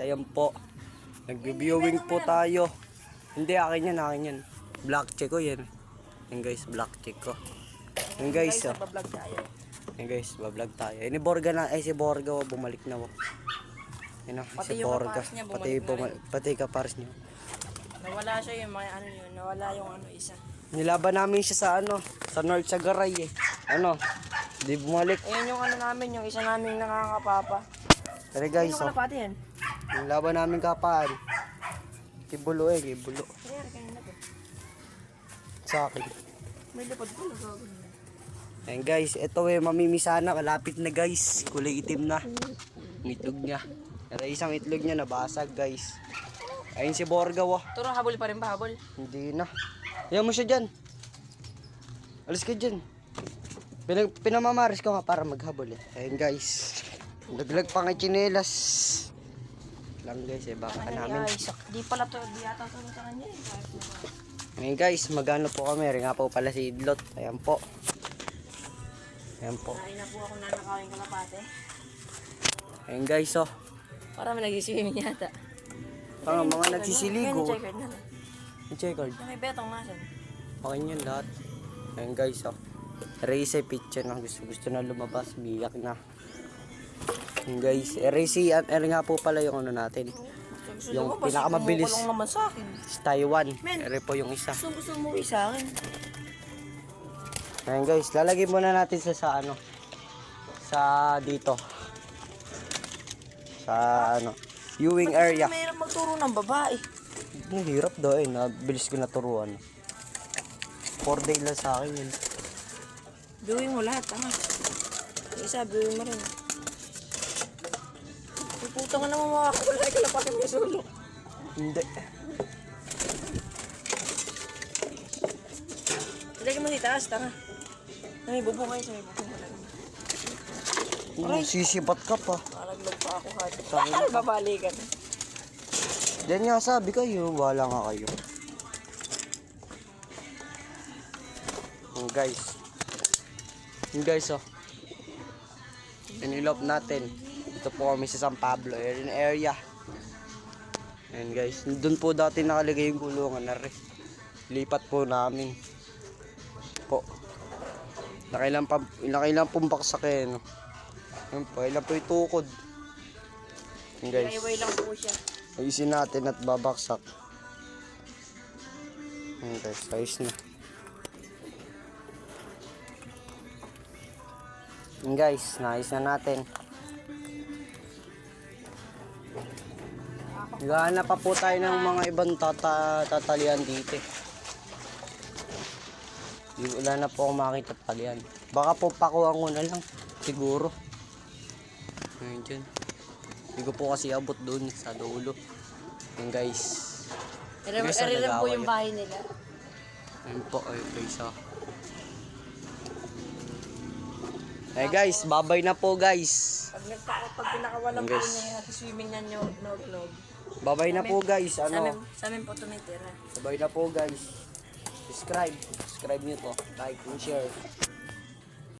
ayan po. Nag-viewing po tayo. Hindi, akin yan. Black check ko yan. Yan guys, black check ko. Yan guys, oh. Bablog tayo. Yan guys, bablog tayo. Ini Borga na, si Borga, oh, bumalik na, oh. Yan, oh, si Borga. Pati kapares niya. Nawala siya yung mga ano yun. Nawala yung ano isa. Nilaban namin siya sa ano, sa North Sagaray eh. Ano, di bumalik. Ayan yung ano namin, yung isa naming nakakapapa. Pero guys, Ano oh, kalapati yan? yung laban namin kapaan. Kibulo eh, kibulo. Kaya kanina to. Sa akin. May lapad ko. Ayan guys, ito eh, mamimisana, malapit na guys. Kulay itim na. Ang itlog niya. Pero isang itlog niya nabasag guys. Ayun si Borga, oh. Turo, habol pa rin ba? Habol? Hindi na. Ayaw mo siya dyan. Alis ka dyan. Pinamamaris ko nga para maghabol eh. Ayun guys. Naglag pa nga chinelas. Lang guys eh, baka namin. Di pala to, di ata to sa kanya eh. Ayun guys, magano po kami. Rin nga po pala si Idlot. Ayan po. Ayan po. Kain na po ako nanakawin kalapate. Ayun guys, oh. Parang may nag-swimming yata. Parang mga nagsisiligo. Check card na lang. I-checkard. May betong nasan. Okay yun lahat. Ayun guys, oh. Erase picture na gusto na lumabas. Biyak na. Ayun guys. Erase nga po pala yung ano natin. Yung pinakamabilis. Gusto naman sa akin. Taiwan. Ere po yung isa. Gusto mo sa akin. Ayun guys. Lalagay muna natin sa ano. Sa dito. Sa ano. Viewing area. Mayroon magturo ng babae. Ang hirap daw eh. Nabilis ko naturuan. 4 day lang sa akin yun. Viewing mo lahat, tama. Isa, viewing mo rin. Puputa nga naman makakulay ka na pati may sulok. Hindi. Ilagay mo si taas, tanga. May bubungay sa may bubungay. Sisipat ka pa. Malaglag pa ako kahit. Babalikan. Yan nga sabi kayo. Wala nga kayo. Guys. Yung guys, oh. Inilop natin. Ito po kami sa San Pablo area. Ayan guys. Doon po dati nakalagay yung gulungan na rin. Lipat po namin. Po. Nakailang pong baksak eh. No? Ayan po. Ilan po yung tukod. Ayan guys. Iway lang po siya. Ayusin natin at babaksak. Ayan guys. Ayos na. Ayan guys. Naayos na natin. Naghahanap pa po tayo ng mga ibang tatalian dito. Wala na po akong makita tatalian. Baka po pakuha ko na lang. Siguro. Ayan dyan. Hindi ko po kasi abot doon sa dulo. Ayan guys. Arilan po yung bahay nila. Ayan po. Ayun guys ah. Hey guys, babay na po guys. Pag pinakawalan po niya yung swimming niya nog. Babay na po guys. Ano? Sa amin po tumitira. Babay na po guys. Subscribe nyo to. Like and share.